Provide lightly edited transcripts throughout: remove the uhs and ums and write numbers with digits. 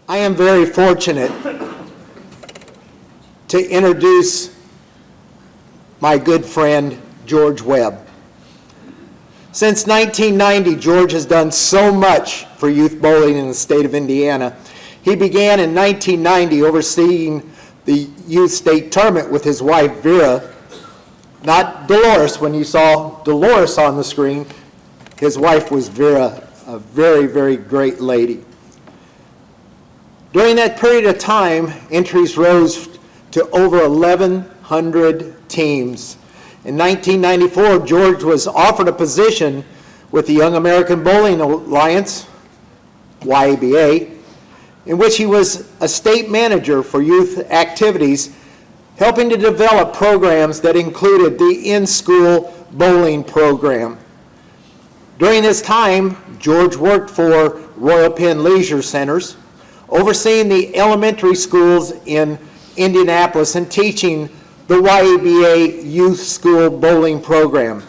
I am very fortunate to introduce my good friend, George Webb. Since 1990, George has done so much for youth bowling in the state of Indiana. He began in 1990 overseeing the youth state tournament with his wife, Vera. Not Dolores. When you saw Dolores on the screen, his wife was Vera, a very, very great lady. During that period of time, entries rose to over 1,100 teams. In 1994, George was offered a position with the Young American Bowling Alliance, YABA, in which he was a state manager for youth activities, helping to develop programs that included the in-school bowling program. During this time, George worked for Royal Penn Leisure Centers, overseeing the elementary schools in Indianapolis and teaching the YABA Youth School Bowling Program.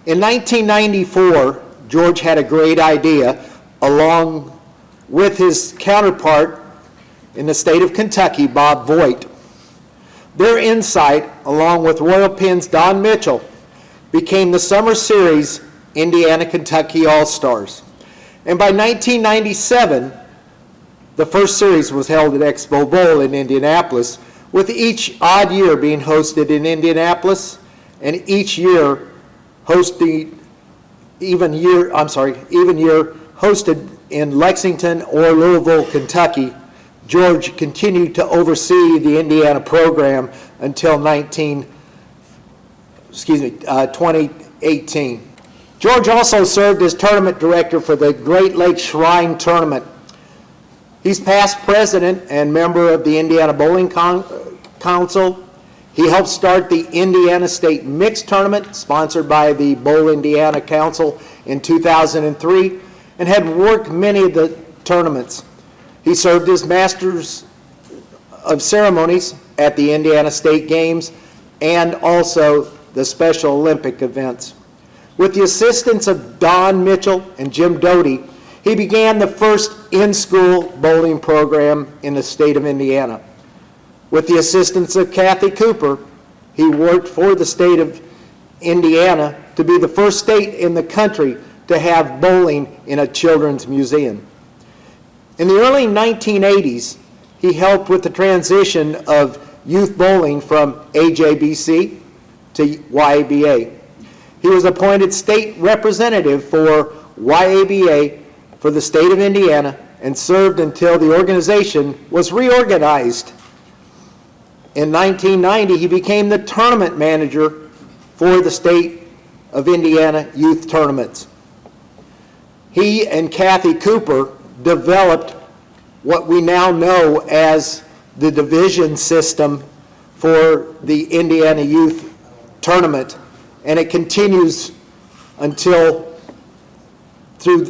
In 1994, George had a great idea, along with his counterpart in the state of Kentucky, Bob Voigt. Their insight, along with Royal Penn's Don Mitchell, became the Summer Series Indiana-Kentucky All-Stars. And by 1997, the first series was held at Expo Bowl in Indianapolis, with each odd year being hosted in Indianapolis, and each year hosting even year hosted in Lexington or Louisville, Kentucky. George continued to oversee the Indiana program until 2018. George also served as tournament director for the Great Lakes Shrine Tournament. He's past president and member of the Indiana Bowling Council. He helped start the Indiana State Mixed Tournament, sponsored by the Bowl Indiana Council in 2003, and had worked many of the tournaments. He served as Masters of Ceremonies at the Indiana State Games and also the Special Olympic events. With the assistance of Don Mitchell and Jim Doty, he began the first in-school bowling program in the state of Indiana. With the assistance of Kathy Cooper, he worked for the state of Indiana to be the first state in the country to have bowling in a children's museum. In the early 1980s, he helped with the transition of youth bowling from AJBC to YABA. He was appointed state representative for YABA for the state of Indiana and served until the organization was reorganized. In 1990, he became the tournament manager for the state of Indiana youth tournaments. He and Kathy Cooper developed what we now know as the division system for the Indiana youth tournament, and it continues until through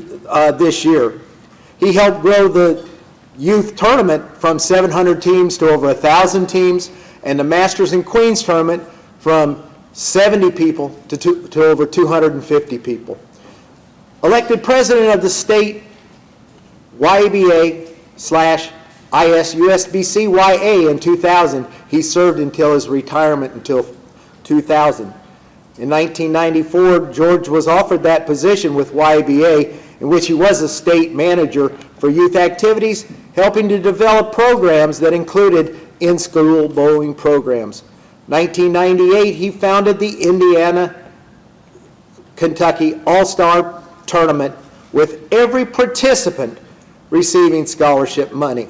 this year. He helped grow the youth tournament from 700 teams to over 1,000 teams, and the Masters and Queens tournament from 70 people to over 250 people. Elected president of the state YABA/IS-USBC-YA in 2000, he served until his retirement until 2000. In 1994, George was offered that position with YABA, in which he was a state manager for youth activities, helping to develop programs that included in-school bowling programs. 1998, he founded the Indiana-Kentucky All-Star Tournament, with every participant receiving scholarship money.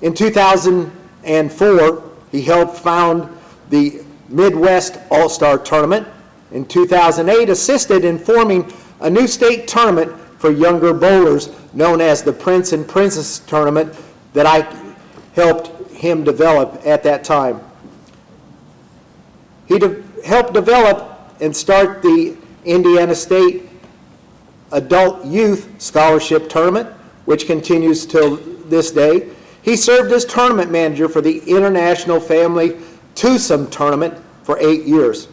In 2004, he helped found the Midwest All-Star Tournament. In 2008, assisted in forming a new state tournament for younger bowlers known as the Prince and Princess Tournament that I helped him develop at that time. He helped develop and start the Indiana State Adult Youth Scholarship Tournament, which continues till this day. He served as tournament manager for the International Family Twosome Tournament for 8 years.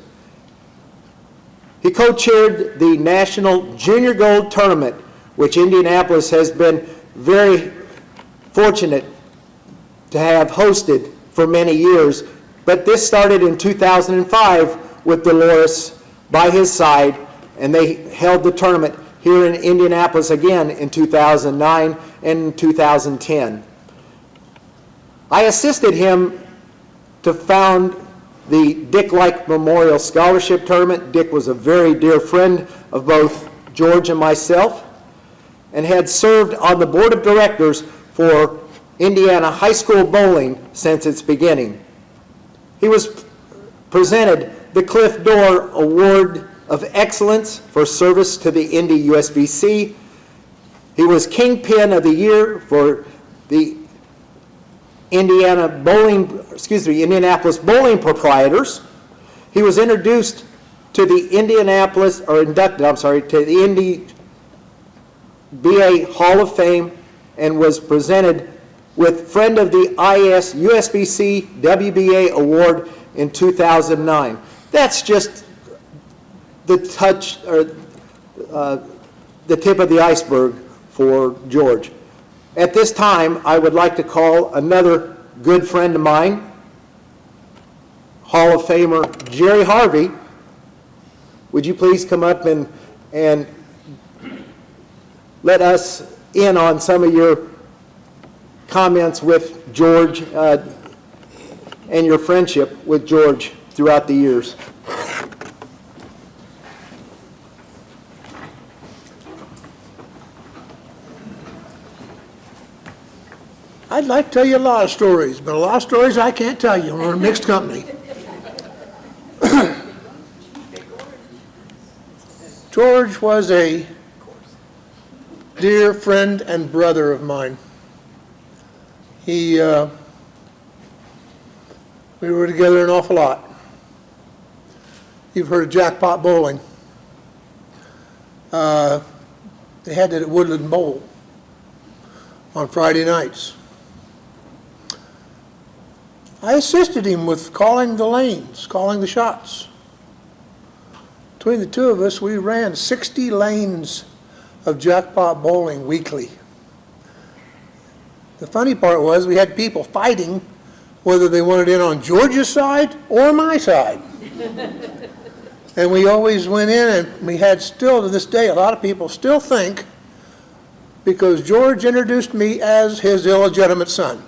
He co-chaired the National Junior Gold Tournament, which Indianapolis has been very fortunate to have hosted for many years. But this started in 2005 with Dolores by his side, and they held the tournament here in Indianapolis again in 2009 and 2010. I assisted him to found the Dick Like Memorial Scholarship Tournament. Dick was a very dear friend of both George and myself, and had served on the board of directors for Indiana High School Bowling since its beginning. He was presented the Cliff Dorr Award of Excellence for service to the Indy USBC. He was Kingpin of the Year for the Indianapolis Bowling Proprietors. He was introduced to the to the Indy BA Hall of Fame, and was presented with Friend of the IS USBC WBA Award in 2009. That's just the touch, or the tip of the iceberg for George. At this time, I would like to call another good friend of mine, Hall of Famer Jerry Harvey. Would you please come up and let us in on some of your comments with George and your friendship with George throughout the years. I'd like to tell you a lot of stories, but a lot of stories I can't tell you. We're in mixed company. George was a dear friend and brother of mine. We were together an awful lot. You've heard of Jackpot Bowling. They had that at Woodland Bowl on Friday nights. I assisted him with calling the lanes, calling the shots. Between the two of us, we ran 60 lanes of Jackpot Bowling weekly. The funny part was we had people fighting whether they wanted in on George's side or my side. And we always went in, and we had still to this day, a lot of people still think, because George introduced me as his illegitimate son.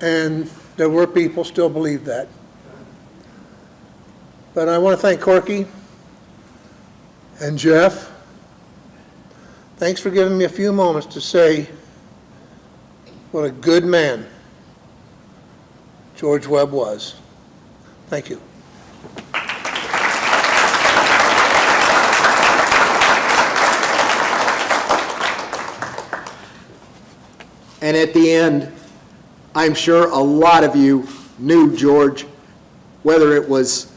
And there were people still believe that. But I want to thank Corky and Jeff. Thanks for giving me a few moments to say what a good man George Webb was. Thank you. And at the end, I'm sure a lot of you knew George, whether it was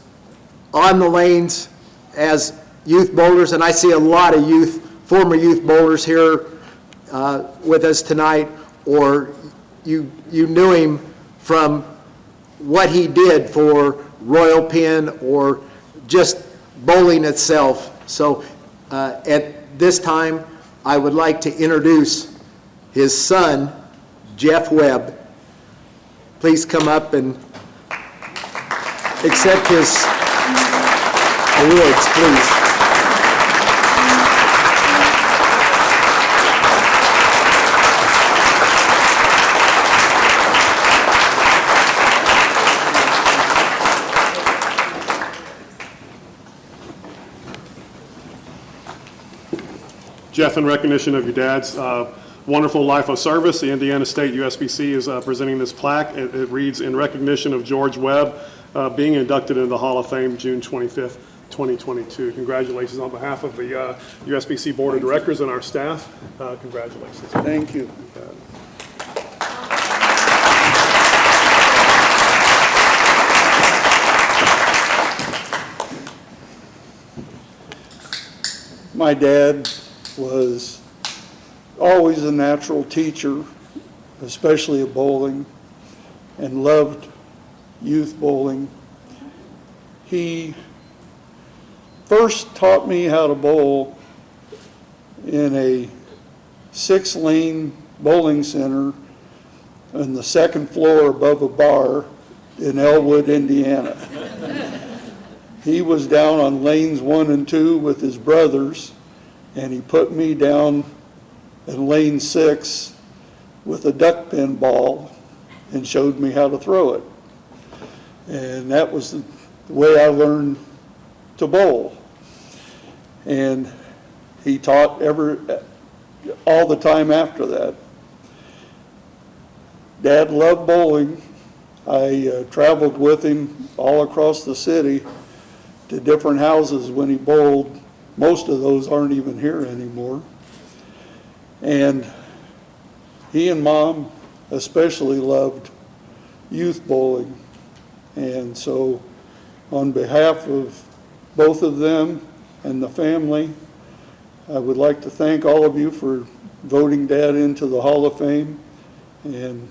on the lanes as youth bowlers, and I see a lot of former youth bowlers here with us tonight, or you knew him from what he did for Royal Pin or just bowling itself. So at this time, I would like to introduce his son, Jeff Webb. Please come up and accept his awards, please. Jeff, in recognition of your dad's wonderful life of service, the Indiana State USBC is presenting this plaque. It reads, "In recognition of George Webb being inducted into the Hall of Fame June 25th, 2022. Congratulations on behalf of the USBC Board of Directors and our staff. Congratulations. Thank you. My dad was always a natural teacher, especially of bowling, and loved youth bowling. He first taught me how to bowl in a 6-lane bowling center on the second floor above a bar in Elwood, Indiana. He was down on lanes 1 and 2 with his brothers, and he put me down in lane 6 with a duck pin ball and showed me how to throw it. And that was the way I learned to bowl. And he taught all the time after that. Dad loved bowling. I traveled with him all across the city to different houses when he bowled. Most of those aren't even here anymore. And he and Mom especially loved youth bowling. And so on behalf of both of them and the family, I would like to thank all of you for voting Dad into the Hall of Fame. And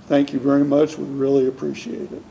thank you very much. We really appreciate it.